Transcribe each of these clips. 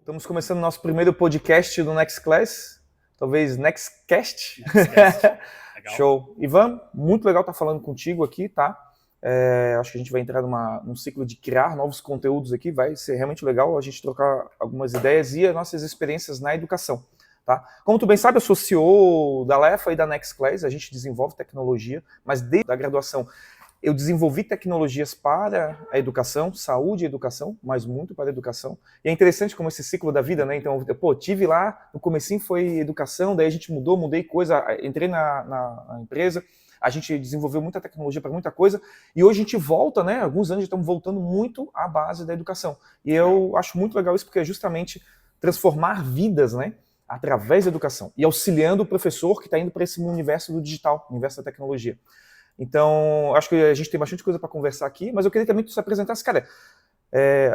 Estamos começando o nosso primeiro podcast do Next Class, talvez Nextcast. Nextcast. Legal. Show. Ivan, muito legal estar falando contigo aqui, tá? Acho que a gente vai entrar num ciclo de criar novos conteúdos aqui, vai ser realmente legal a gente trocar algumas ideias e as nossas experiências na educação, tá? Como tu bem sabe, eu sou CEO da Lefa e da Next Class, a gente desenvolve tecnologia, mas desde a graduação eu desenvolvi tecnologias para a educação, saúde e educação, mas muito para a educação. E é interessante como esse ciclo da vida, né? Então, tive lá, no comecinho foi educação, daí a gente mudei coisa, entrei na empresa, a gente desenvolveu muita tecnologia para muita coisa, e hoje a gente volta, né? Alguns anos estamos voltando muito à base da educação. E eu acho muito legal isso, porque é justamente transformar vidas, né? Através da educação. E auxiliando o professor que está indo para esse universo do digital, universo da tecnologia. Então, acho que a gente tem bastante coisa para conversar aqui, mas eu queria também que tu se apresentasse, cara,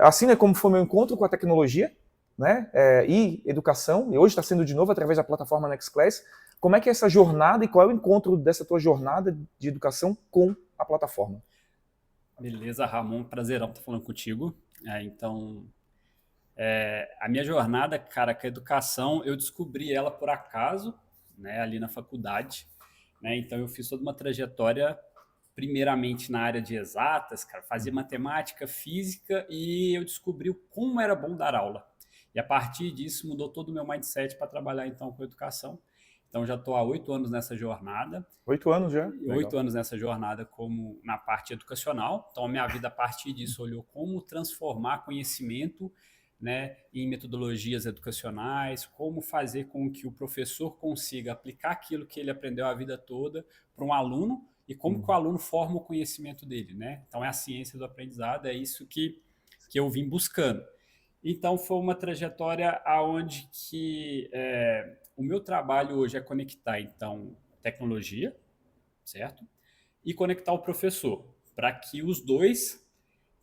assim, né, como foi meu encontro com a tecnologia, né, e educação, e hoje está sendo de novo através da plataforma Next Class. Como é que é essa jornada e qual é o encontro dessa tua jornada de educação com a plataforma? Beleza, Ramon, prazerão estar falando contigo. A minha jornada, cara, com a educação, eu descobri ela por acaso, né, ali na faculdade. Né? Então, eu fiz toda uma trajetória, primeiramente na área de exatas, cara, fazia matemática, física, e eu descobri como era bom dar aula. E a partir disso, mudou todo o meu mindset para trabalhar, então, com educação. Então, já estou há 8 anos nessa jornada. 8 anos já? 8 anos nessa jornada como na parte educacional. Então, a minha vida, a partir disso, olhou como transformar conhecimento, né, em metodologias educacionais, como fazer com que o professor consiga aplicar aquilo que ele aprendeu a vida toda para um aluno e como que o aluno forma o conhecimento dele, né? Então, é a ciência do aprendizado, é isso que eu vim buscando. Então, foi uma trajetória aonde que o meu trabalho hoje é conectar, então, tecnologia, certo? E conectar o professor, para que os dois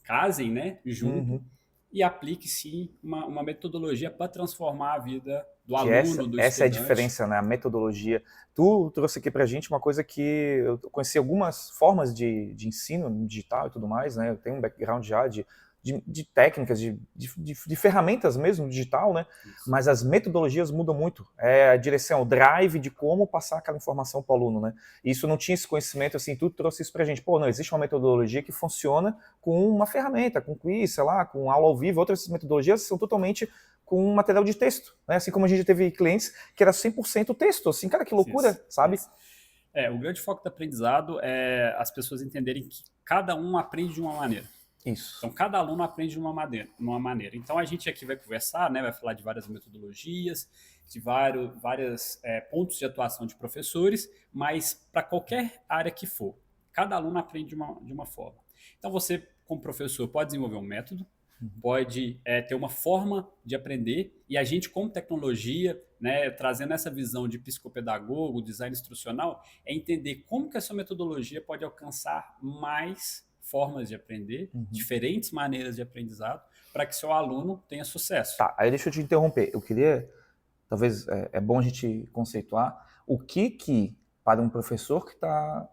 casem, né, junto, e aplique sim uma metodologia para transformar a vida do aluno, do essa é a estudante. diferença, né? A metodologia. Tu trouxe aqui pra gente uma coisa que eu conheci algumas formas de ensino digital e tudo mais, né? Eu tenho um background já de técnicas, de ferramentas mesmo, digital, né? Isso. Mas as metodologias mudam muito. É a direção, o drive de como passar aquela informação para o aluno, né? E isso não tinha esse conhecimento, assim, tu trouxe isso pra gente. Pô, não, existe uma metodologia que funciona com uma ferramenta, com quiz, sei lá, com aula ao vivo. Outras metodologias são totalmente com um material de texto, né? Assim como a gente teve clientes que era 100% texto, assim, cara, que loucura, Isso, sabe? Isso. O grande foco do aprendizado é as pessoas entenderem que cada um aprende de uma maneira. Isso. Então, cada aluno aprende de uma maneira. Então, a gente aqui vai conversar, né, vai falar de várias metodologias, de vários pontos de atuação de professores, mas para qualquer área que for, cada aluno aprende de uma forma. Então, você, como professor, pode desenvolver um método, pode ter uma forma de aprender, e a gente, como tecnologia, né, trazendo essa visão de psicopedagogo, design instrucional, é entender como que essa metodologia pode alcançar mais formas de aprender, diferentes maneiras de aprendizado, para que seu aluno tenha sucesso. Tá, aí deixa eu te interromper. Eu queria, talvez é bom a gente conceituar o que para um professor que está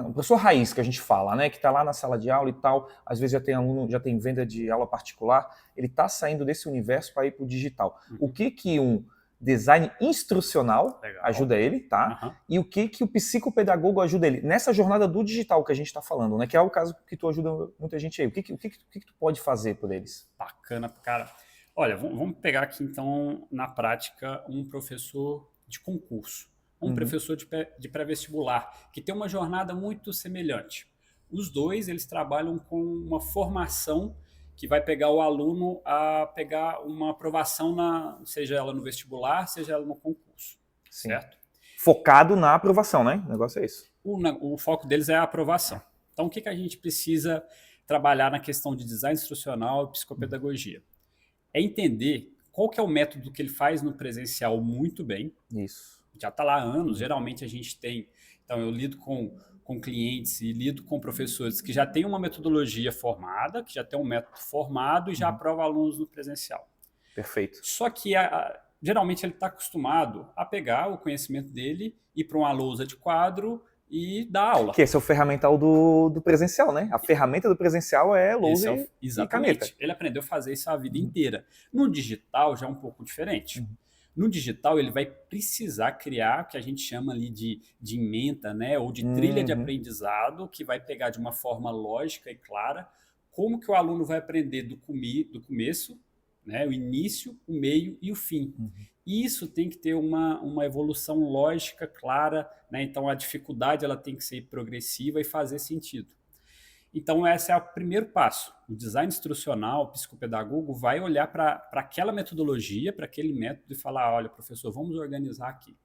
um professor raiz que a gente fala, né, que está lá na sala de aula e tal, às vezes já tem aluno, já tem venda de aula particular, ele está saindo desse universo para ir para o digital. O que um design instrucional ajuda ele, tá? E o que o psicopedagogo ajuda ele nessa jornada do digital que a gente está falando, né? Que é o caso que tu ajuda muita gente aí. O que tu pode fazer por eles? Bacana, cara. Olha, vamos pegar aqui então na prática um professor de concurso, um professor de pré-vestibular, que tem uma jornada muito semelhante. Os dois, eles trabalham com uma formação que vai pegar o aluno a pegar uma aprovação, seja ela no vestibular, seja ela no concurso. Sim. Certo? Focado na aprovação, né? O negócio é isso. O foco deles é a aprovação. Então, o que a gente precisa trabalhar na questão de design instrucional e psicopedagogia? É entender qual que é o método que ele faz no presencial muito bem. Isso. Já está lá há anos, geralmente a gente tem... Então, eu lido com clientes e lido com professores que já têm uma metodologia formada, que já tem um método formado e já aprova alunos no presencial. Perfeito. Só que, geralmente, ele está acostumado a pegar o conhecimento dele, ir para uma lousa de quadro e dar aula. Que esse é o ferramental do presencial, né? A ferramenta do presencial é lousa e caneta. Ele aprendeu a fazer isso a vida inteira. No digital já é um pouco diferente. No digital ele vai precisar criar o que a gente chama ali de ementa, né? Ou de trilha de aprendizado, que vai pegar de uma forma lógica e clara como que o aluno vai aprender do começo, né? O início, o meio e o fim. Isso tem que ter uma evolução lógica clara, né? Então a dificuldade ela tem que ser progressiva e fazer sentido. Então esse é o primeiro passo. O design instrucional, o psicopedagogo vai olhar para aquela metodologia, para aquele método e falar, olha, professor, vamos organizar aqui.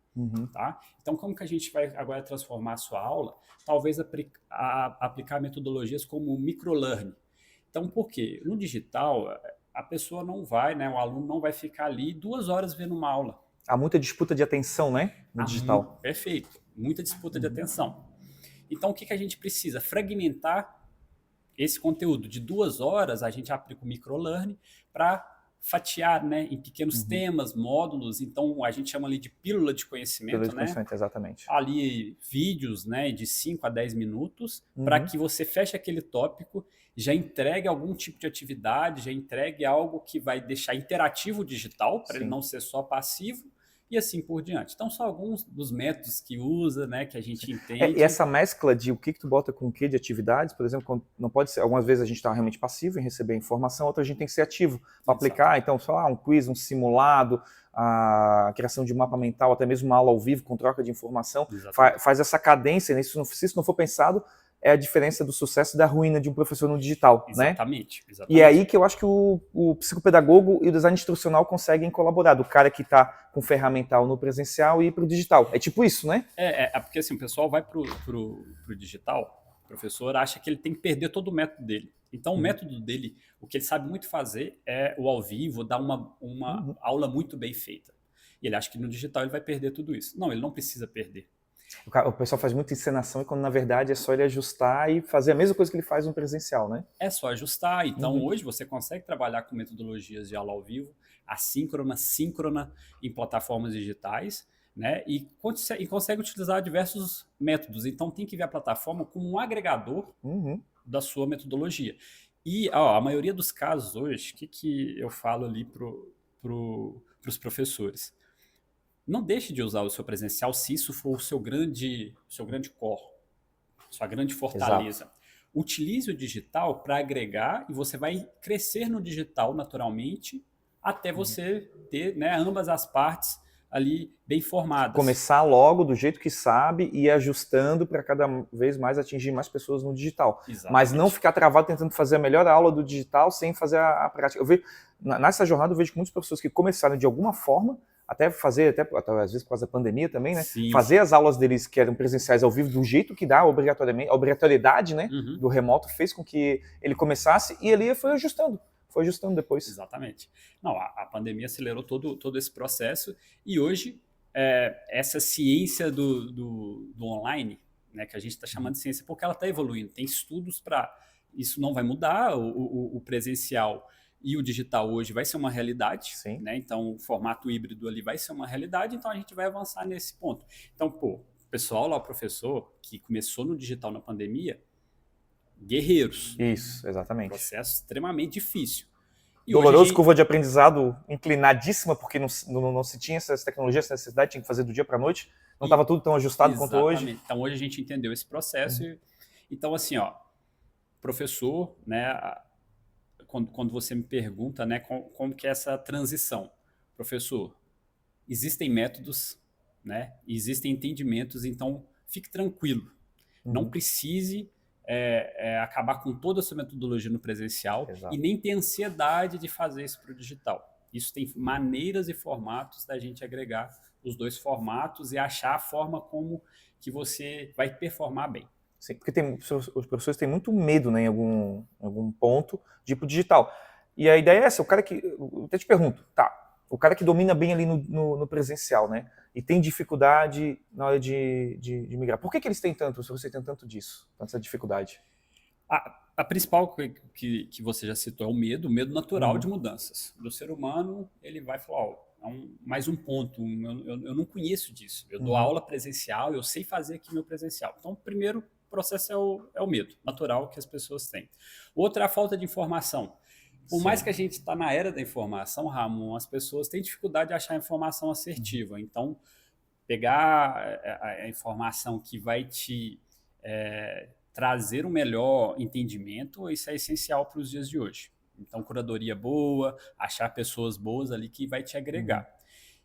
Tá? Então como que a gente vai agora transformar a sua aula? Talvez aplicar metodologias como o microlearning. Então por quê? No digital, a pessoa não vai, né, o aluno não vai ficar ali 2 horas vendo uma aula. Há muita disputa de atenção, né, no digital. Perfeito, muita disputa de atenção. Então o que a gente precisa? Fragmentar esse conteúdo. De 2 horas, a gente aplica o microlearning para fatiar, né, em pequenos temas, módulos. Então a gente chama ali de pílula de conhecimento, Pílula de conhecimento, exatamente. Ali vídeos, né, de 5 a 10 minutos, para que você feche aquele tópico, já entregue algum tipo de atividade, já entregue algo que vai deixar interativo o digital, para ele não ser só passivo, e assim por diante. Então, são alguns dos métodos que usa, né, que a gente entende. E essa mescla de o que tu bota com o que de atividades, por exemplo, não pode ser, algumas vezes a gente está realmente passivo em receber informação, outras a gente tem que ser ativo para aplicar, então, sei lá, um quiz, um simulado, a criação de um mapa mental, até mesmo uma aula ao vivo com troca de informação, faz essa cadência, né? Se isso não for pensado, é a diferença do sucesso e da ruína de um professor no digital, exatamente, né? Exatamente. E é aí que eu acho que o psicopedagogo e o design instrucional conseguem colaborar, do cara que está com ferramental no presencial e para o digital. É tipo isso, né? É porque assim, o pessoal vai pro digital, o professor acha que ele tem que perder todo o método dele. Então, o método dele, o que ele sabe muito fazer é o ao vivo, dar uma aula muito bem feita. E ele acha que no digital ele vai perder tudo isso. Não, ele não precisa perder. O pessoal faz muita encenação e quando na verdade é só ele ajustar e fazer a mesma coisa que ele faz no presencial, né? É só ajustar. Então hoje você consegue trabalhar com metodologias de aula ao vivo, assíncrona, síncrona, em plataformas digitais, né? E consegue utilizar diversos métodos. Então tem que ver a plataforma como um agregador da sua metodologia. E a maioria dos casos hoje, o que eu falo ali para os professores? Não deixe de usar o seu presencial se isso for o seu grande core, sua grande fortaleza. Exato. Utilize o digital para agregar e você vai crescer no digital naturalmente até você ter, né, ambas as partes ali bem formadas. Começar logo do jeito que sabe e ir ajustando para cada vez mais atingir mais pessoas no digital. Exatamente. Mas não ficar travado tentando fazer a melhor aula do digital sem fazer a prática. Eu vejo, nessa jornada eu vejo que muitas pessoas que começaram de alguma forma, até às vezes por causa da pandemia também, né? Sim. Fazer as aulas deles que eram presenciais ao vivo do jeito que dá, obrigatoriamente, a obrigatoriedade, né, do remoto fez com que ele começasse e ele foi ajustando depois. Exatamente. Não, a pandemia acelerou todo esse processo e hoje essa ciência do online, né, que a gente está chamando de ciência, porque ela está evoluindo. Tem estudos para... Isso não vai mudar, o presencial e o digital hoje vai ser uma realidade, né? Então o formato híbrido ali vai ser uma realidade, então a gente vai avançar nesse ponto. Então, o pessoal lá, o professor que começou no digital na pandemia, guerreiros. Isso, exatamente. Processo extremamente difícil. E doloroso, curva de aprendizado inclinadíssima, porque não se tinha essas tecnologias, essa necessidade, tinha que fazer do dia para a noite, não estava tudo tão ajustado quanto hoje. Então hoje a gente entendeu esse processo. Então assim, professor, né, quando você me pergunta, né, como que é essa transição, professor, existem métodos, né, existem entendimentos, então fique tranquilo, não precise acabar com toda a sua metodologia no presencial. Exato. E nem ter ansiedade de fazer isso para o digital. Isso tem maneiras e formatos da gente agregar os dois formatos e achar a forma como que você vai performar bem. Sim, porque os professores têm muito medo, né, em algum ponto de ir para o digital. E a ideia é essa, o cara que... Eu até te pergunto, o cara que domina bem ali no presencial, né, e tem dificuldade na hora de migrar. Por que eles têm tanto, se você tem tanto disso, tanta dificuldade? A principal que você já citou é o medo natural de Uhum. mudanças. Do ser humano, ele vai falar, ó, mais um ponto, eu não conheço disso. Eu dou Uhum. aula presencial, eu sei fazer aqui meu presencial. Então, o primeiro processo é o medo natural que as pessoas têm. Outro é a falta de informação. Por mais Sim. que a gente está na era da informação, Ramon, as pessoas têm dificuldade de achar informação Uhum. assertiva. Então, pegar a informação que vai te trazer um melhor entendimento, isso é essencial para os dias de hoje. Então, curadoria boa, achar pessoas boas ali que vai te Uhum. agregar.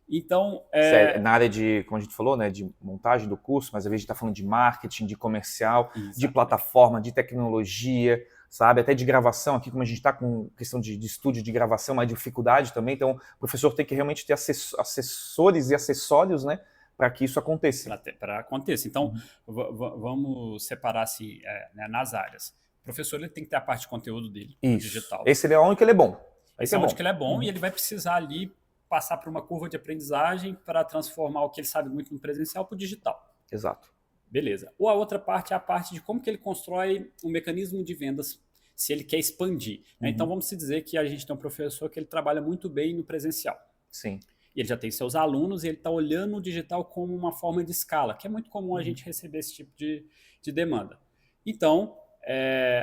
Então, Sério, na área de, como a gente falou, né, de montagem do curso, mas às vezes a gente está falando de marketing, de comercial, de exatamente. plataforma, de tecnologia, sabe? Até de gravação, aqui como a gente está com questão de estúdio de gravação, uma dificuldade também, então o professor tem que realmente ter assessores e acessórios, né, para que isso aconteça. Para acontecer. Então, Uhum. vamos separar assim, né, nas áreas. O professor ele tem que ter a parte de conteúdo dele, no Isso. digital. Esse ele é onde que ele é bom. Aí que Esse é é onde bom. que ele é bom e Uhum. ele vai precisar ali passar por uma curva de aprendizagem para transformar o que ele sabe muito no presencial para o digital. Exato. Beleza. Ou a outra parte é a parte de como que ele constrói um mecanismo de vendas, se ele quer expandir. Né? Então Uhum. vamos dizer que a gente tem um professor que ele trabalha muito bem no presencial. Sim. E ele já tem seus alunos e ele está olhando o digital como uma forma de escala, que é muito comum a Uhum. gente receber esse tipo de demanda. Então,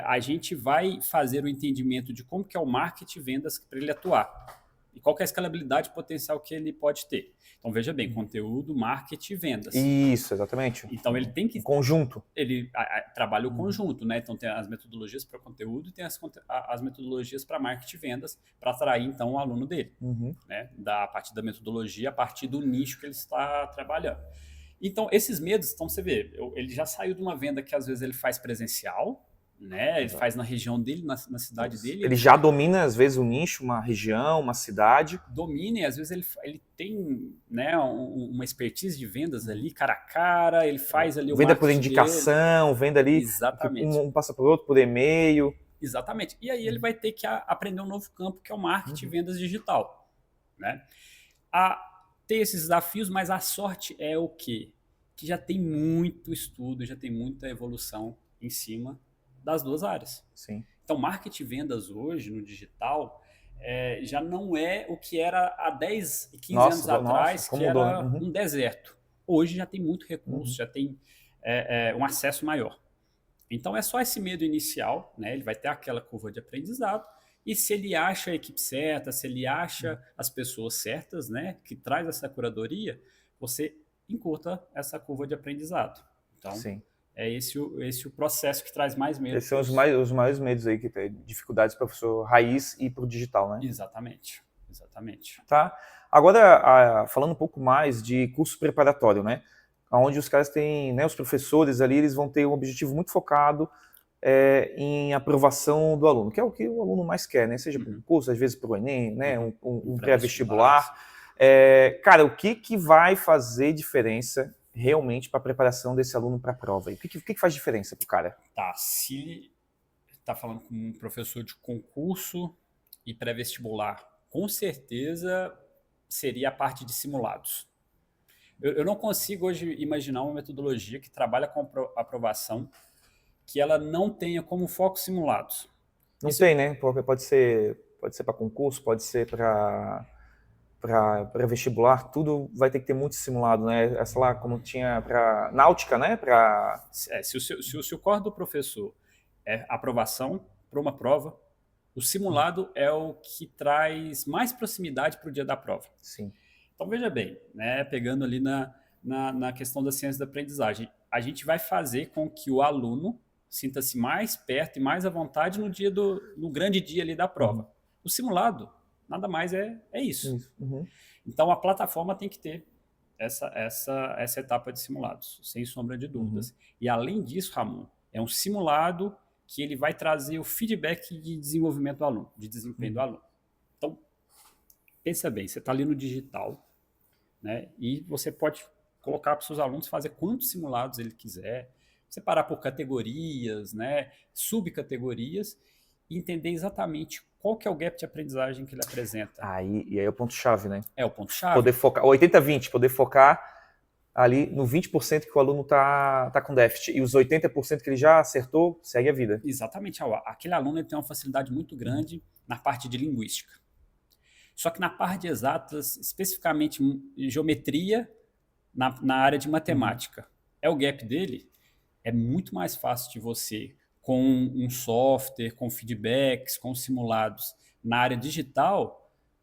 a gente vai fazer o entendimento de como que é o marketing e vendas para ele atuar. E qual que é a escalabilidade potencial que ele pode ter. Então, veja bem, Uhum. conteúdo, marketing e vendas. Isso, exatamente. Então, ele tem Um que conjunto. ele trabalha o Uhum. conjunto, né? Então tem as metodologias para conteúdo e tem as metodologias para marketing e vendas para atrair então o aluno dele, Uhum. né? A partir da metodologia, a partir do nicho que ele está trabalhando. Então esses medos, então você vê, ele já saiu de uma venda que às vezes ele faz presencial, né? Ele Exato. faz na região dele, na cidade Isso. dele, Ele ele já domina, às vezes, o nicho, uma região, uma cidade. domina e às vezes ele tem, né, uma expertise de vendas Uhum. ali, cara a cara, ele faz ali o Venda por marketing dele. indicação, venda ali, Exatamente. um passa para o outro por e-mail. Exatamente. E aí ele Uhum. vai ter que aprender um novo campo, que é o marketing e Uhum. vendas digital. Né? A ter esses desafios, mas a sorte é o quê? Que já tem muito estudo, já tem muita evolução em cima das duas áreas. Sim. Então, marketing e vendas hoje, no digital, já não é o que era há 10 e 15 anos Nossa, atrás, que como mudou, né? era Uhum. um deserto. Hoje já tem muito recurso, Uhum. já tem um acesso maior. Então é só esse medo inicial, né? Ele vai ter aquela curva de aprendizado. E se ele acha a equipe certa, se ele acha as pessoas certas, né, que traz essa curadoria, você encurta essa curva de aprendizado. Então, Sim. é esse o processo que traz mais medo Esses para são os maiores medos aí que tem, dificuldades para o professor raiz e para o digital, né? Exatamente, exatamente. Tá? Agora, falando um pouco mais de curso preparatório, né? Onde os caras têm, né, os professores ali, eles vão ter um objetivo muito focado em aprovação do aluno, que é o que o aluno mais quer, né? Seja para um Uhum, curso, às vezes para o Enem, né? uhum. Um Pré-vestibulares. pré-vestibular. Cara, o que vai fazer diferença realmente para a preparação desse aluno para a prova? O que faz diferença para o cara? Tá, se está falando com um professor de concurso e pré-vestibular, com certeza seria a parte de simulados. Eu não consigo hoje imaginar uma metodologia que trabalha com aprovação que ela não tenha como foco simulados. Não Isso tem, né? Pode ser para concurso, pode ser para vestibular, tudo vai ter que ter muito simulado, né? Essa lá, como tinha para náutica, né? se o core do professor é aprovação para uma prova, o simulado é o que traz mais proximidade para o dia da prova. Sim. Então, veja bem, né, pegando ali na questão da ciência da aprendizagem, a gente vai fazer com que o aluno sinta-se mais perto e mais à vontade no grande dia ali da prova. Uhum. O simulado, nada mais é isso. Isso. Uhum. Então, a plataforma tem que ter essa etapa de simulados, sem sombra de dúvidas. Uhum. E, além disso, Ramon, é um simulado que ele vai trazer o feedback de desenvolvimento do aluno, de desempenho do aluno. Então, pensa bem, você está ali no digital, né? E você pode colocar para os seus alunos fazer quantos simulados ele quiser, separar por categorias, né? Subcategorias, e entender exatamente qual que é o gap de aprendizagem que ele apresenta. E aí é o ponto-chave, né? É o ponto-chave. Poder focar, 80-20, poder focar ali no 20% que o aluno tá com déficit, e os 80% que ele já acertou, segue a vida. Exatamente. Aquele aluno ele tem uma facilidade muito grande na parte de linguística. Só que na parte de exatas, especificamente geometria, na área de matemática, é o gap dele, é muito mais fácil de você, com um software, com feedbacks, com simulados na área digital,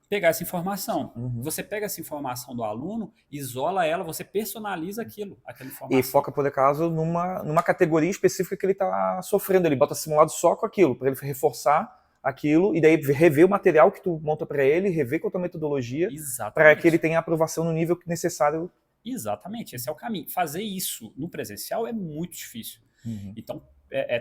pegar essa informação. Você pega essa informação do aluno, isola ela, você personaliza aquela informação. E foca, por acaso, numa categoria específica que ele está sofrendo. Ele bota simulado só com aquilo, para ele reforçar aquilo, e daí rever o material que tu monta para ele, rever com a tua metodologia, para que ele tenha a aprovação no nível necessário. Exatamente, esse é o caminho. Fazer isso no presencial é muito difícil. Então,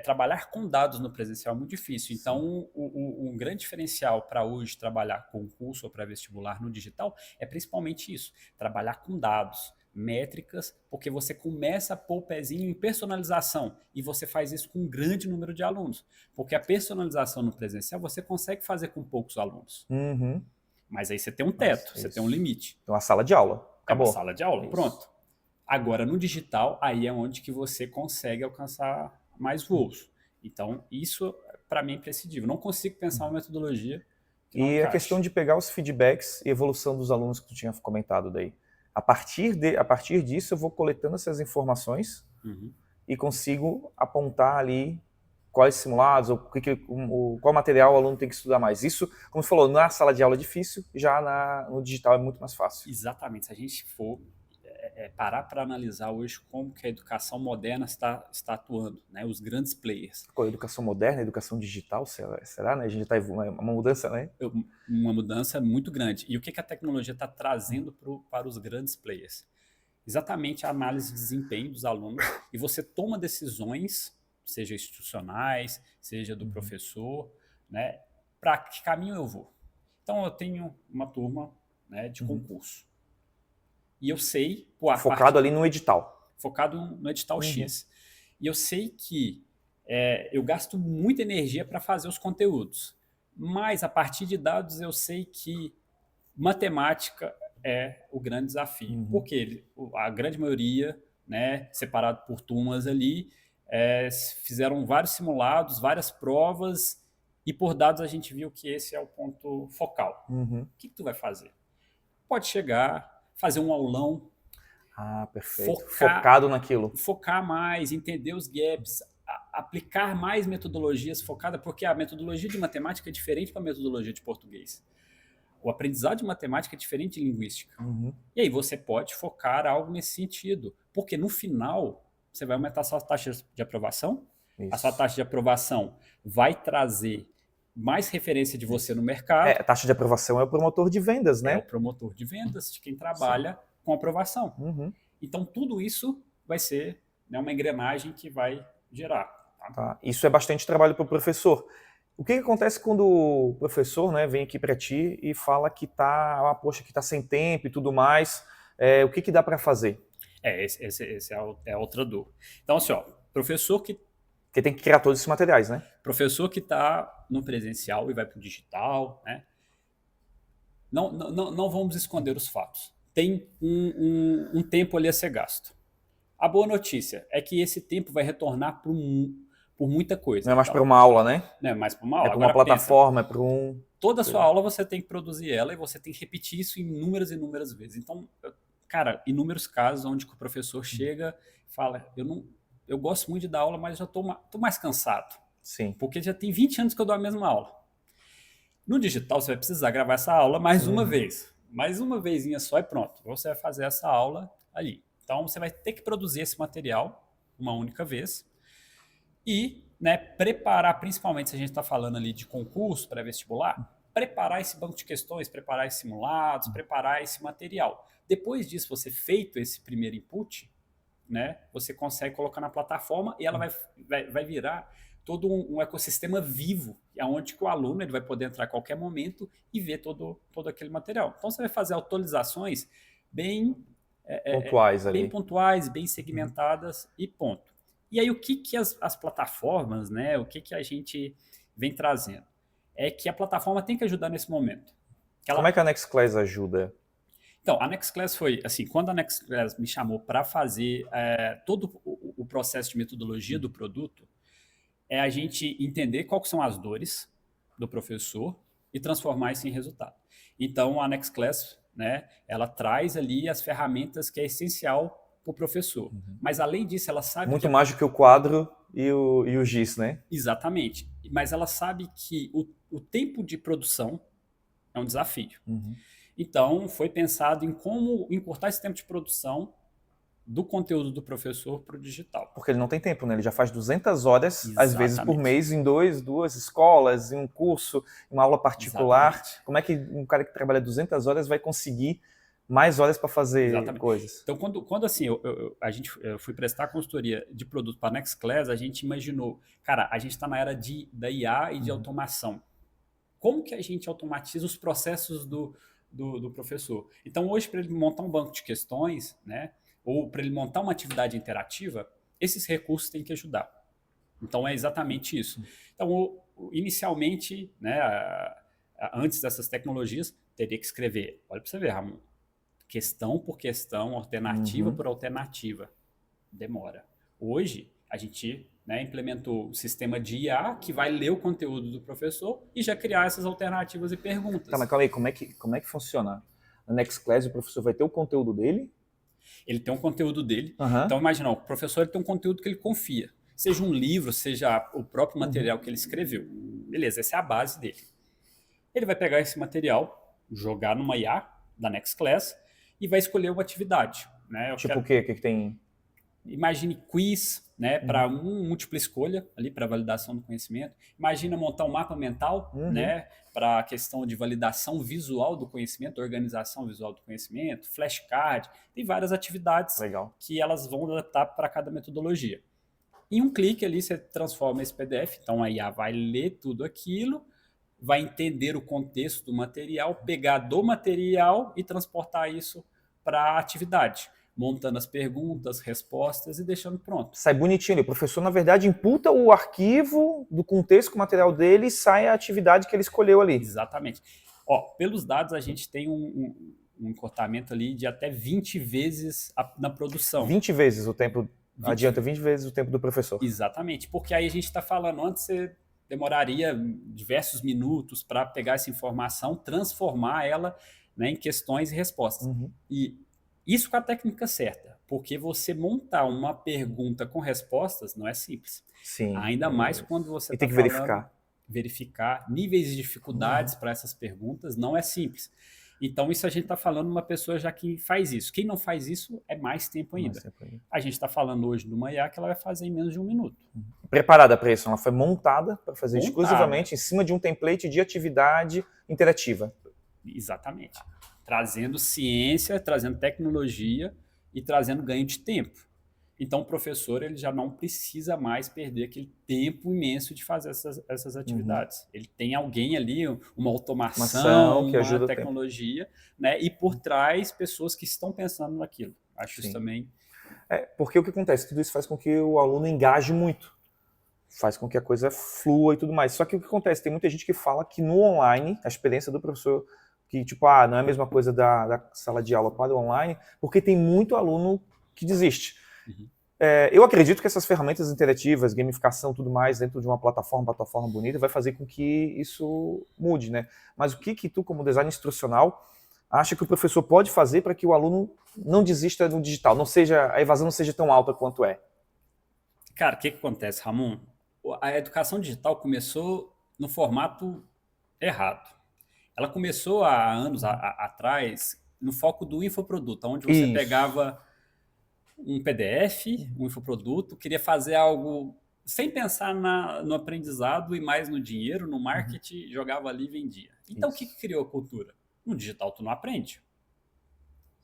trabalhar com dados no presencial é muito difícil. Então, um grande diferencial para hoje trabalhar com curso ou pré-vestibular no digital é principalmente isso, trabalhar com dados, métricas, porque você começa a pôr o pezinho em personalização e você faz isso com um grande número de alunos. Porque a personalização no presencial você consegue fazer com poucos alunos. Mas aí você tem um teto, você tem um limite. Tem uma sala de aula. Acabou. É uma sala de aula, pronto. Agora, no digital, aí é onde que você consegue alcançar mais voos. Então, isso, para mim, é imprescindível. Não consigo pensar uma metodologia que não encaixe. A questão de pegar os feedbacks e evolução dos alunos que tu tinha comentado daí. A partir disso, eu vou coletando essas informações e consigo apontar ali quais simulados, ou qual material o aluno tem que estudar mais. Isso, como você falou, na sala de aula é difícil, já no digital é muito mais fácil. Exatamente. Se a gente for parar para analisar hoje como que a educação moderna está atuando, né? Os grandes players. Com a educação moderna, a educação digital, será, né? A gente está uma mudança, né? Uma mudança muito grande. E o que a tecnologia está trazendo para os grandes players? Exatamente a análise de desempenho dos alunos, e você toma decisões, seja institucionais, seja do professor, né? Para que caminho eu vou? Então, eu tenho uma turma, né, de concurso. E eu sei... Focado ali no edital. Focado no edital X. E eu sei que eu gasto muita energia para fazer os conteúdos. Mas, a partir de dados, eu sei que matemática é o grande desafio. Porque a grande maioria, né, separado por turmas ali, fizeram vários simulados, várias provas, e por dados a gente viu que esse é o ponto focal. O que tu vai fazer? Pode chegar, fazer um aulão. Perfeito. Focado naquilo. Focar mais, entender os gaps, aplicar mais metodologias focadas, porque a metodologia de matemática é diferente da metodologia de português. O aprendizado de matemática é diferente de linguística. E aí você pode focar algo nesse sentido, porque no final você vai aumentar a sua taxa de aprovação, a sua taxa de aprovação vai trazer mais referência de você no mercado. A taxa de aprovação é o promotor de vendas, né? É o promotor de vendas, de quem trabalha com aprovação. Então, tudo isso vai ser, né, uma engrenagem que vai gerar. Tá? Isso é bastante trabalho para o professor. O que acontece quando o professor, né, vem aqui para ti e fala que poxa, que tá sem tempo e tudo mais? O que dá para fazer? Esse é outra dor. Então, assim, professor que tem que criar todos esses materiais, né? Professor que está no presencial e vai para o digital, né? Não vamos esconder os fatos. Tem um tempo ali a ser gasto. A boa notícia é que esse tempo vai retornar por muita coisa. Não é mais para uma aula, né? Não é mais para uma aula. É para uma plataforma, é para Toda a sua aula você tem que produzir ela e você tem que repetir isso inúmeras e inúmeras vezes. Então, cara, inúmeros casos onde o professor chega e fala, eu gosto muito de dar aula, mas já tô mais cansado. Sim. Porque já tem 20 anos que eu dou a mesma aula. No digital, você vai precisar gravar essa aula mais uma vez. Mais uma vezinha só e pronto. Você vai fazer essa aula ali. Então, você vai ter que produzir esse material uma única vez e, né, preparar, principalmente se a gente está falando ali de concurso pré-vestibular, preparar esse banco de questões, preparar esses simulados, preparar esse material. Depois disso, você feito esse primeiro input, né, você consegue colocar na plataforma e ela vai virar todo um ecossistema vivo, onde o aluno ele vai poder entrar a qualquer momento e ver todo aquele material. Então, você vai fazer atualizações bem pontuais, bem segmentadas e ponto. E aí, o que as plataformas, né, o que a gente vem trazendo? É que a plataforma tem que ajudar nesse momento. Como é que a Nextclass ajuda? Então, a Nextclass foi, assim, quando a Nextclass me chamou para fazer todo o processo de metodologia do produto, é a gente entender quais são as dores do professor e transformar isso em resultado. Então, a Nextclass, né, ela traz ali as ferramentas que é essencial para o professor. Mas, além disso, ela sabe Muito mais do que o quadro e o GIS, né? Exatamente. Mas ela sabe que o tempo de produção é um desafio. Então, foi pensado em como encurtar esse tempo de produção do conteúdo do professor para o digital. Porque ele não tem tempo, né? Ele já faz 200 horas, às vezes por Exatamente. mês, em duas escolas, em um curso, em uma aula particular. Exatamente. Como é que um cara que trabalha 200 horas vai conseguir mais horas para fazer Exatamente. coisas? Então, quando assim, eu fui prestar consultoria de produto para a Nextclass, a gente imaginou, cara, a gente está na era da IA e de automação. Como que a gente automatiza os processos do professor? Então, hoje, para ele montar um banco de questões, né, ou para ele montar uma atividade interativa, esses recursos têm que ajudar. Então, é exatamente isso. Então, inicialmente, né, antes dessas tecnologias, teria que escrever, olha para você ver, Ramon, questão por questão, alternativa por alternativa. Demora. Hoje, a gente, né, implementou o sistema de IA que vai ler o conteúdo do professor e já criar essas alternativas e perguntas. Tá, mas calma aí, como é que funciona? Na Nextclass, o professor vai ter o conteúdo dele? Ele tem um conteúdo dele. Então, imagina, o professor ele tem um conteúdo que ele confia. Seja um livro, seja o próprio material que ele escreveu. Beleza, essa é a base dele. Ele vai pegar esse material, jogar numa IA da Nextclass e vai escolher uma atividade. Né? Tipo o quê? O que tem? Imagine quiz, né, para múltipla escolha, ali para validação do conhecimento. Imagina montar um mapa mental, né, para a questão de validação visual do conhecimento, organização visual do conhecimento, flashcard. Tem várias atividades que elas vão adaptar para cada metodologia. Em um clique ali você transforma esse PDF, então a IA vai ler tudo aquilo, vai entender o contexto do material, pegar do material e transportar isso para a atividade, montando as perguntas, respostas e deixando pronto. Sai bonitinho. O professor, na verdade, imputa o arquivo do contexto com o material dele e sai a atividade que ele escolheu ali. Exatamente. Ó, pelos dados, a gente tem um encurtamento ali de até 20 vezes na produção. 20 vezes o tempo, adianta 20 vezes o tempo do professor. Exatamente, porque aí a gente está falando, antes você demoraria diversos minutos para pegar essa informação, transformar ela, né, em questões e respostas. E isso com a técnica certa, porque você montar uma pergunta com respostas não é simples. Sim. Ainda mais quando você tem que verificar níveis de dificuldades para essas perguntas, não é simples. Então, isso a gente está falando de uma pessoa já que faz isso. Quem não faz isso é mais tempo ainda. A gente está falando hoje de uma IA que ela vai fazer em menos de 1 minuto. Preparada para isso, ela foi montada para fazer exclusivamente em cima de um template de atividade interativa. Exatamente. Trazendo ciência, trazendo tecnologia e trazendo ganho de tempo. Então, o professor ele já não precisa mais perder aquele tempo imenso de fazer essas atividades. Ele tem alguém ali, uma automação, que ajuda uma tecnologia, né? E por trás, pessoas que estão pensando naquilo. Acho isso também... Porque o que acontece? Tudo isso faz com que o aluno engaje muito. Faz com que a coisa flua e tudo mais. Só que o que acontece? Tem muita gente que fala que no online, a experiência do professor... que tipo, não é a mesma coisa da sala de aula para o online, porque tem muito aluno que desiste. Eu acredito que essas ferramentas interativas, gamificação, tudo mais, dentro de uma plataforma bonita, vai fazer com que isso mude, né? Mas o que tu, como designer instrucional, acha que o professor pode fazer para que o aluno não desista no digital, a evasão não seja tão alta quanto é? Cara, o que acontece, Ramon? A educação digital começou no formato errado. Ela começou há anos atrás no foco do infoproduto, onde você pegava um PDF, um infoproduto, queria fazer algo sem pensar no aprendizado e mais no dinheiro, no marketing, jogava ali e vendia. Então, o que criou a cultura? No digital tu não aprende.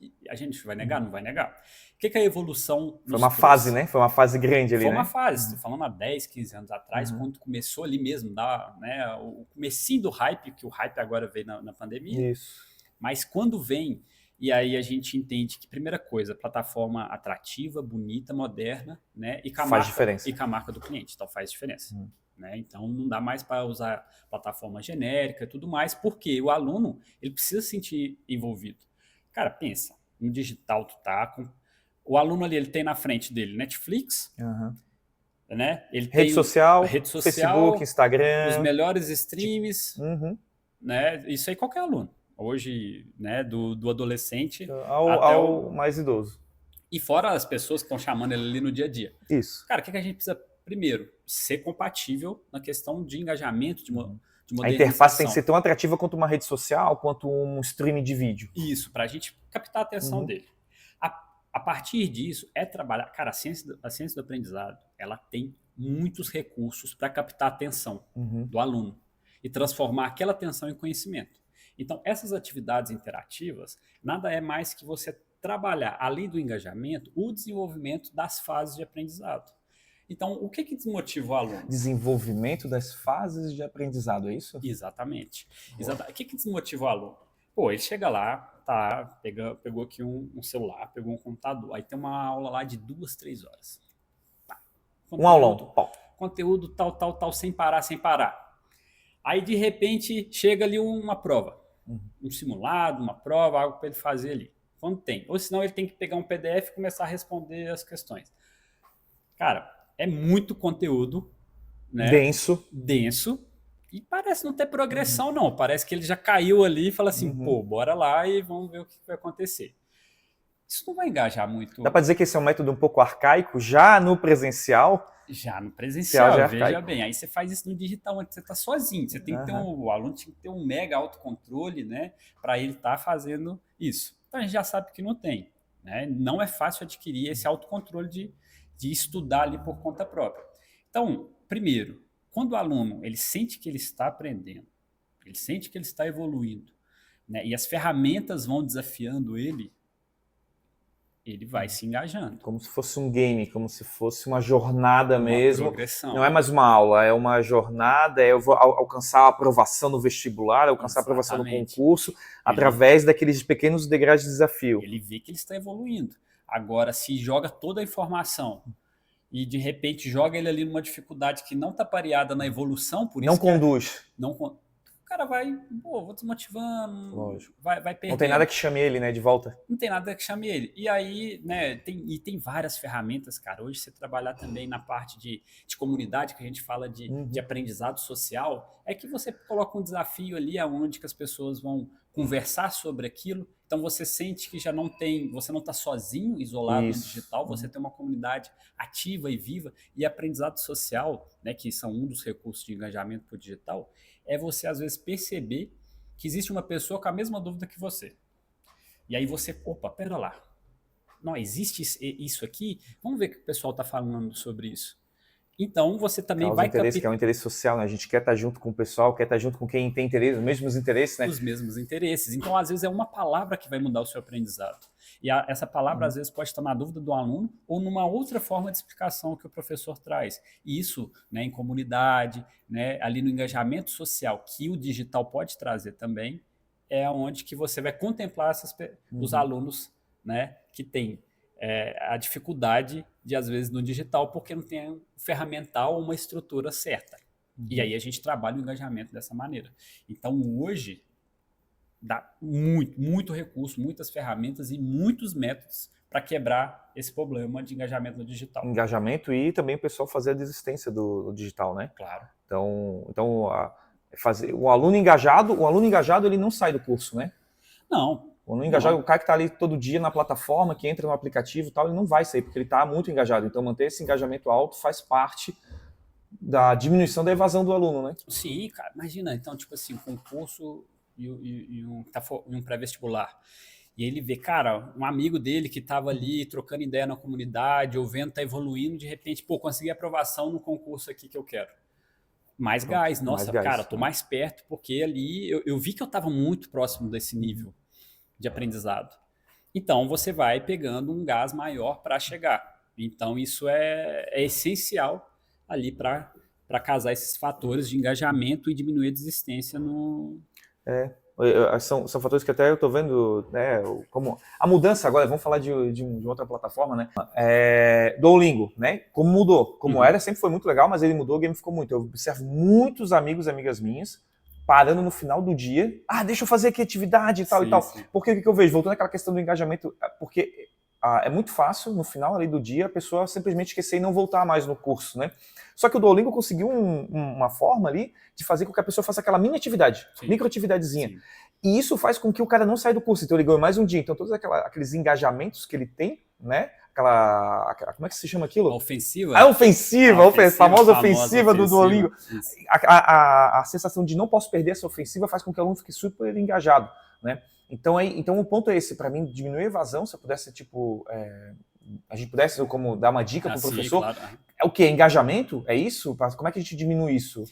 E a gente vai negar? Não vai negar. O que a evolução Foi uma fase, né? Foi uma fase grande ali, né? Foi uma fase. Estou falando há 10, 15 anos atrás, quando começou ali mesmo, né, o comecinho do hype, que o hype agora veio na pandemia. Isso. Mas quando vem, e aí a gente entende que, primeira coisa, plataforma atrativa, bonita, moderna, né? E com a marca do cliente. Então faz diferença. Né? Então não dá mais para usar plataforma genérica e tudo mais, porque o aluno ele precisa se sentir envolvido. Cara, pensa, no digital tu tá com... O aluno ali, ele tem na frente dele Netflix, né? Ele Rede tem social, rede social, Facebook, Instagram. os melhores streams, Uhum. né? Isso aí qualquer aluno. Hoje, né, do adolescente ao mais idoso. E fora as pessoas que estão chamando ele ali no dia a dia. Isso. Cara, o que a gente precisa, primeiro, ser compatível na questão de engajamento, de modernização. A interface tem que ser tão atrativa quanto uma rede social, quanto um streaming de vídeo. Isso, para a gente captar a atenção dele. A partir disso, é trabalhar... Cara, a ciência do aprendizado, ela tem muitos recursos para captar a atenção do aluno e transformar aquela atenção em conhecimento. Então, essas atividades interativas, nada é mais que você trabalhar, além do engajamento, o desenvolvimento das fases de aprendizado. Então, o que desmotiva o aluno? Desenvolvimento das fases de aprendizado, é isso? Exatamente. O que desmotiva o aluno? Pô, ele chega lá, tá, pegou aqui um celular, pegou um computador, aí tem uma aula lá de 2, 3 horas. Tá. Um aulão. Conteúdo tal, sem parar. Aí, de repente, chega ali uma prova. Um simulado, uma prova, algo para ele fazer ali. Quando tem. Ou senão ele tem que pegar um PDF e começar a responder as questões. Cara, é muito conteúdo, né? Denso. E parece não ter progressão, não. Parece que ele já caiu ali e fala assim, pô, bora lá e vamos ver o que vai acontecer. Isso não vai engajar muito. Dá para dizer que esse é um método um pouco arcaico, já no presencial? Já no presencial, já veja bem. Aí você faz isso no digital, onde você está sozinho. Você tem que ter o aluno tem que ter um mega autocontrole, né? Para ele estar fazendo isso. Então a gente já sabe que não tem. Né? Não é fácil adquirir esse autocontrole de estudar ali por conta própria. Então, primeiro, quando o aluno ele sente que ele está aprendendo, ele sente que ele está evoluindo, né? E as ferramentas vão desafiando ele vai se engajando. Como se fosse um game, como se fosse uma jornada mesmo. Progressão. Não é mais uma aula, é uma jornada, eu vou alcançar a aprovação no vestibular, alcançar a aprovação no concurso, através daqueles pequenos degraus de desafio. Ele vê que ele está evoluindo. Agora, se joga toda a informação e de repente joga ele ali numa dificuldade que não está pareada na evolução, por isso não conduz. O cara vai, vou desmotivando, lógico. Vai perdendo. Não tem nada que chame ele, né, de volta. Não tem nada que chame ele. E aí, né, tem várias ferramentas, cara. Hoje você trabalhar também na parte de comunidade, que a gente fala de aprendizado social, é que você coloca um desafio ali onde que as pessoas vão conversar sobre aquilo. Então você sente que você não está sozinho, isolado no digital, você tem uma comunidade ativa e viva. E aprendizado social, né, que são um dos recursos de engajamento para o digital, é você às vezes perceber que existe uma pessoa com a mesma dúvida que você. E aí você, opa, pera lá, não existe isso aqui? Vamos ver o que o pessoal está falando sobre isso. Então você também vai que é um interesse social, né? A gente quer estar junto com o pessoal, quer estar junto com quem tem interesse, os mesmos interesses, né? Os mesmos interesses. Então, às vezes, é uma palavra que vai mudar o seu aprendizado. E essa palavra, às vezes, pode estar na dúvida do aluno ou numa outra forma de explicação que o professor traz. E isso, né, em comunidade, né, ali no engajamento social, que o digital pode trazer também, é onde que você vai contemplar os alunos, né, que têm a dificuldade de, às vezes, no digital, porque não tem um ferramental ou uma estrutura certa. E aí a gente trabalha o engajamento dessa maneira. Então, hoje, dá muito recurso, muitas ferramentas e muitos métodos para quebrar esse problema de engajamento no digital. Engajamento e também o pessoal fazer a desistência do digital, né? Claro. Então o aluno engajado, ele não sai do curso, né? Não. O aluno engajado, o cara que está ali todo dia na plataforma, que entra no aplicativo e tal, ele não vai sair, porque ele está muito engajado. Então, manter esse engajamento alto faz parte da diminuição da evasão do aluno, né? Sim, cara. Imagina, então, tipo assim, um concurso e um pré-vestibular. E ele vê, cara, um amigo dele que estava ali trocando ideia na comunidade, ou vendo, tá evoluindo, de repente, consegui aprovação no concurso aqui que eu quero. Mais gás. Nossa, cara, tô mais perto, porque ali eu vi que eu estava muito próximo desse nível de aprendizado. Então, você vai pegando um gás maior para chegar. Então, isso é essencial ali para casar esses fatores de engajamento e diminuir a desistência no... São fatores que até eu estou vendo, né, como a mudança agora, vamos falar de outra plataforma, né, Duolingo, né, como mudou, como era, sempre foi muito legal, mas ele mudou, gamificou muito. Eu observo muitos amigos e amigas minhas parando no final do dia, deixa eu fazer aqui atividade e tal e tal. Sim. Porque o que eu vejo? Voltando àquela questão do engajamento, porque é muito fácil, no final ali do dia, a pessoa simplesmente esquecer e não voltar mais no curso, né? Só que o Duolingo conseguiu uma forma ali de fazer com que a pessoa faça aquela mini atividade, microatividadezinha. Sim. E isso faz com que o cara não saia do curso, então ele ganhou mais um dia. Então todos aqueles engajamentos que ele tem, né? Como é que se chama aquilo? A ofensiva? A famosa ofensiva do Duolingo. A sensação de não posso perder essa ofensiva faz com que o aluno fique super engajado, né? Então o ponto é esse, para mim, diminuir a evasão, se eu pudesse, a gente pudesse como dar uma dica para o professor, claro. É o quê? Engajamento? É isso? Como é que a gente diminui isso?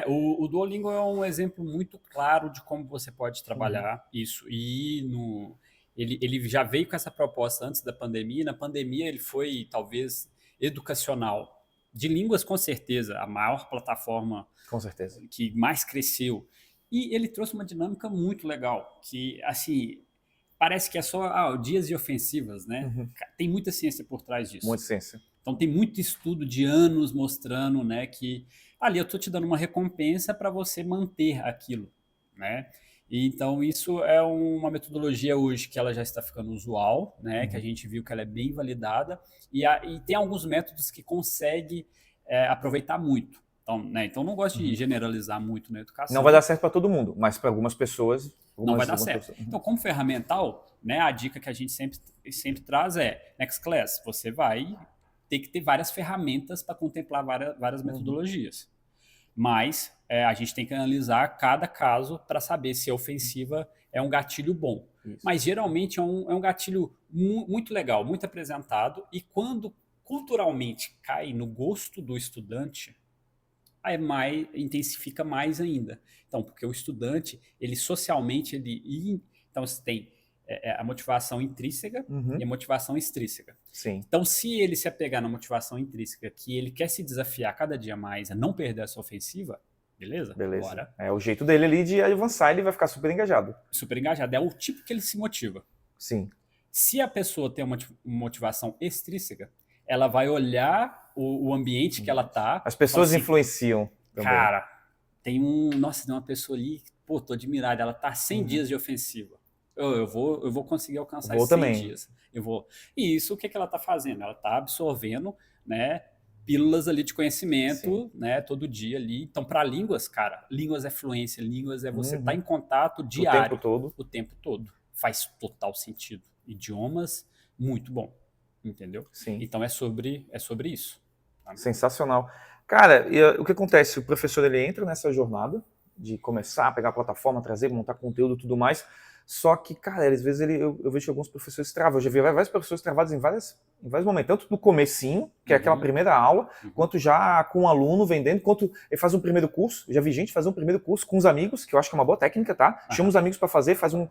O Duolingo é um exemplo muito claro de como você pode trabalhar isso. E ele já veio com essa proposta antes da pandemia. Na pandemia ele foi, talvez, educacional. De línguas, com certeza, a maior plataforma com certeza. Que mais cresceu. E ele trouxe uma dinâmica muito legal, que, assim, parece que é só dias e ofensivas, né? Uhum. Tem muita ciência por trás disso. Muita ciência. Então, tem muito estudo de anos mostrando, né, que ali eu estou te dando uma recompensa para você manter aquilo, né? E, então, isso é uma metodologia hoje que ela já está ficando usual, né? Uhum. Que a gente viu que ela é bem validada e tem alguns métodos que consegue aproveitar muito. Então não gosto de generalizar muito na educação. Não vai dar certo para todo mundo, mas para algumas pessoas... Não vai dar certo. Então, como ferramental, né, a dica que a gente sempre traz é, Next Class, você vai ter que ter várias ferramentas para contemplar várias metodologias. Mas a gente tem que analisar cada caso para saber se a ofensiva é um gatilho bom. Isso. Mas geralmente é um gatilho muito legal, muito apresentado, e quando culturalmente cai no gosto do estudante, intensifica mais ainda. Então, porque o estudante, ele socialmente, então você tem a motivação intrínseca e a motivação extrínseca. Sim. Então, se ele se apegar na motivação intrínseca, que ele quer se desafiar cada dia mais a não perder essa ofensiva, beleza? Bora. É o jeito dele ali de avançar, ele vai ficar super engajado. Super engajado, é o tipo que ele se motiva. Sim. Se a pessoa tem uma motivação extrínseca, ela vai olhar o ambiente que ela tá. As pessoas assim, influenciam também. Cara, tem uma pessoa ali, pô, tô admirado, ela tá 100 dias de ofensiva. Eu vou conseguir alcançar esses 100 dias. Eu vou. E isso, o que ela tá fazendo? Ela tá absorvendo, né, pílulas ali de conhecimento, né, todo dia ali. Então, para línguas, cara, línguas é fluência, línguas é você estar em contato diário. O tempo todo. Faz total sentido. Idiomas, muito bom. Entendeu? Sim. Então é sobre isso. Tá? Sensacional. Cara, o que acontece? O professor ele entra nessa jornada de começar a pegar a plataforma, trazer, montar conteúdo e tudo mais. Só que, cara, às vezes eu vejo que alguns professores travam. Eu já vi vários professores travados em vários momentos, tanto no comecinho, que é aquela primeira aula, quanto já com um aluno vendendo, quanto ele faz um primeiro curso. Eu já vi gente fazer um primeiro curso com os amigos, que eu acho que é uma boa técnica, tá? Chama os amigos para fazer, faz um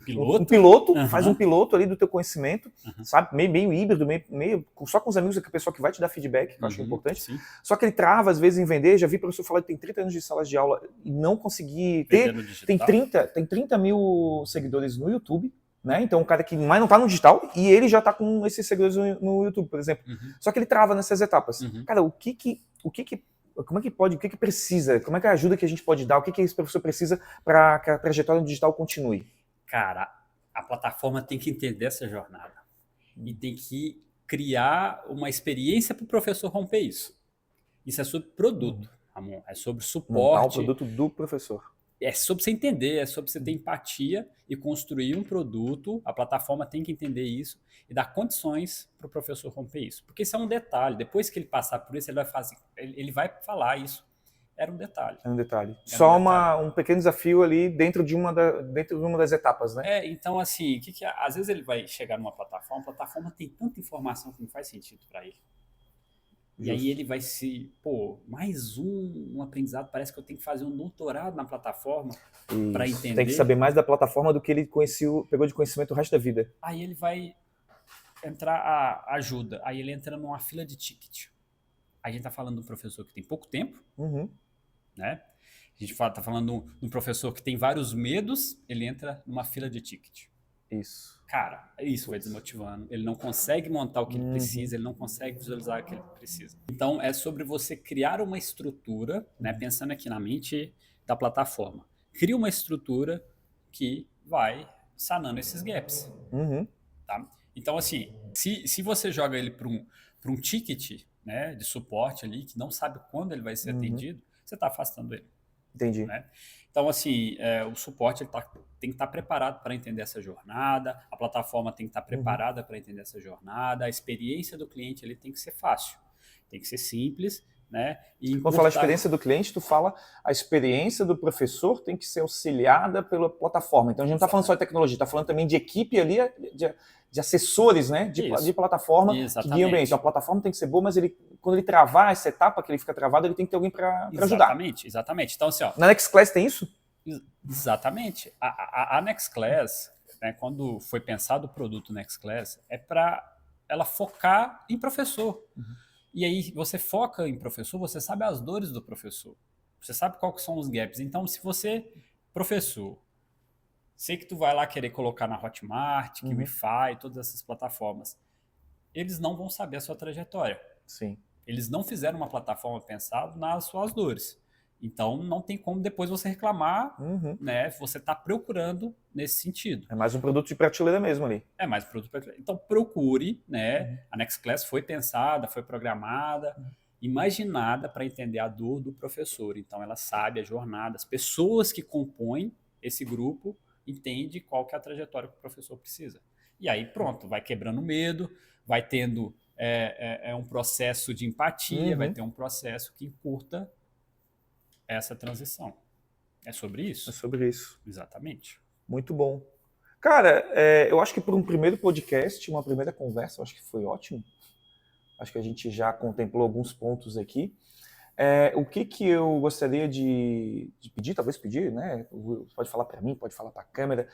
piloto, faz um piloto ali do teu conhecimento, sabe? Meio híbrido, meio só com os amigos, que é a pessoa que vai te dar feedback, que eu acho importante. Sim. Só que ele trava, às vezes, em vender. Já vi professor falar que tem 30 anos de salas de aula e não conseguir ter. Tem 30 mil seguidores no YouTube, né? Então, um cara que mais não tá no digital e ele já tá com esses seguidores no YouTube, por exemplo. Só que ele trava nessas etapas. Cara, como é que pode, o que precisa? Como é que é a ajuda que a gente pode dar? O que esse professor precisa para que a trajetória no digital continue? Cara, a plataforma tem que entender essa jornada e tem que criar uma experiência para o professor romper isso. Isso é sobre produto, amor. É sobre suporte. Montar o produto do professor. É sobre você entender, é sobre você ter empatia e construir um produto. A plataforma tem que entender isso e dar condições para o professor romper isso. Porque isso é um detalhe. Depois que ele passar por isso, ele vai falar isso. Era um detalhe. É um detalhe. Só um pequeno desafio ali dentro de uma das etapas, né? Então assim, às vezes ele vai chegar numa plataforma, a plataforma tem tanta informação que não faz sentido para ele. E aí ele vai mais um aprendizado, parece que eu tenho que fazer um doutorado na plataforma para entender. Tem que saber mais da plataforma do que ele pegou de conhecimento o resto da vida. Aí ele vai entrar a ajuda, aí ele entra numa fila de ticket. A gente tá falando de um professor que tem pouco tempo, né? A gente tá falando de um professor que tem vários medos, ele entra numa fila de ticket. Isso. Cara, isso vai desmotivando. Ele não consegue montar o que ele precisa, ele não consegue visualizar o que ele precisa. Então, é sobre você criar uma estrutura, né? Pensando aqui na mente da plataforma. Cria uma estrutura que vai sanando esses gaps. Uhum. Tá? Então, assim, se você joga ele para um ticket, né, de suporte ali, que não sabe quando ele vai ser atendido, você está afastando ele. Entendi. Né? Então, assim, o suporte ele tem que estar preparado para entender essa jornada, a plataforma tem que estar preparada para entender essa jornada, a experiência do cliente ele tem que ser fácil, tem que ser simples, né? E quando fala a experiência do cliente, tu fala a experiência do professor tem que ser auxiliada pela plataforma. Então a gente não está falando só de tecnologia, está falando também de equipe ali, de assessores, né? De plataforma que guiam bem. Então a plataforma tem que ser boa, mas quando ele travar essa etapa, que ele fica travado, ele tem que ter alguém para ajudar. Exatamente. Então, assim, ó, na Nextclass tem isso? Exatamente. A Nextclass, né, quando foi pensado o produto Nextclass, é para ela focar em professor. E aí você foca em professor, você sabe as dores do professor. Você sabe quais são os gaps. Então, se você, professor, sei que tu vai lá querer colocar na Hotmart, Kiwify, todas essas plataformas, eles não vão saber a sua trajetória. Sim. Eles não fizeram uma plataforma pensada nas suas dores. Então, não tem como depois você reclamar, né? Você está procurando nesse sentido. É mais um produto de prateleira mesmo ali. É mais um produto de prateleira. Então, procure, né? A Nextclass foi pensada, foi programada, imaginada para entender a dor do professor. Então, ela sabe a jornada, as pessoas que compõem esse grupo entendem qual que é a trajetória que o professor precisa. E aí, pronto, vai quebrando o medo, vai tendo um processo de empatia, vai ter um processo que encurta essa transição. É sobre isso? É sobre isso. Exatamente. Muito bom. Cara, eu acho que por um primeiro podcast, uma primeira conversa, eu acho que foi ótimo. Acho que a gente já contemplou alguns pontos aqui. O que eu gostaria de pedir, talvez pedir, né? Pode falar para mim, pode falar para a câmera.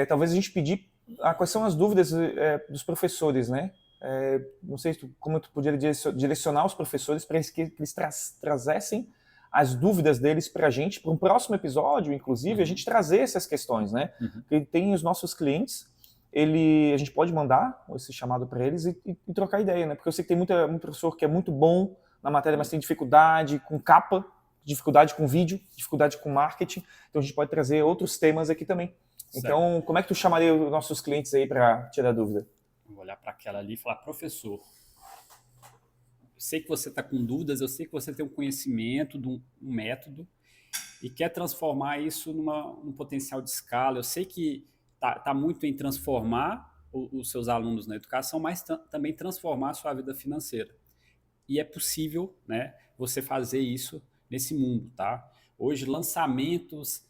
Talvez a gente pedir quais são as dúvidas dos professores, né? Não sei como tu poderia direcionar os professores para que eles trazessem as dúvidas deles para a gente, para um próximo episódio, inclusive, a gente trazer essas questões, né? Porque tem os nossos clientes, a gente pode mandar esse chamado para eles e trocar ideia, né? Porque eu sei que tem muito professor que é muito bom na matéria, mas tem dificuldade com capa, dificuldade com vídeo, dificuldade com marketing, então a gente pode trazer outros temas aqui também. Certo. Então, como é que tu chamaria os nossos clientes aí para tirar dúvida? Vou olhar para aquela ali e falar, professor, sei que você está com dúvidas, eu sei que você tem um conhecimento de um método e quer transformar isso num potencial de escala. Eu sei que tá muito em transformar os seus alunos na educação, mas também transformar a sua vida financeira. E é possível, né, você fazer isso nesse mundo, tá? Hoje, lançamentos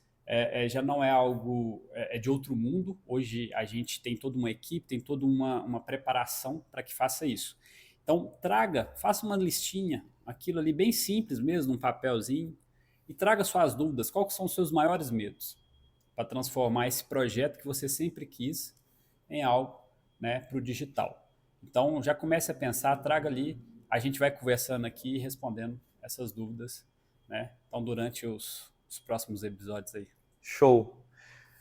já não é algo de outro mundo. Hoje, a gente tem toda uma equipe, tem toda uma preparação para que faça isso. Então, faça uma listinha, aquilo ali bem simples mesmo, num papelzinho, e traga suas dúvidas. Quais são os seus maiores medos? Para transformar esse projeto que você sempre quis em algo, né, para o digital. Então, já comece a pensar, traga ali, a gente vai conversando aqui e respondendo essas dúvidas, né? Então, durante os próximos episódios aí. Show!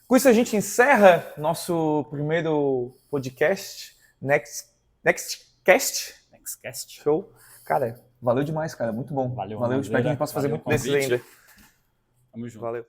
Com isso, a gente encerra nosso primeiro podcast, Nextcast. Show. Cara, valeu demais, cara. Muito bom. Valeu. Espero que a gente possa fazer muito desses ainda. Tamo junto. Valeu.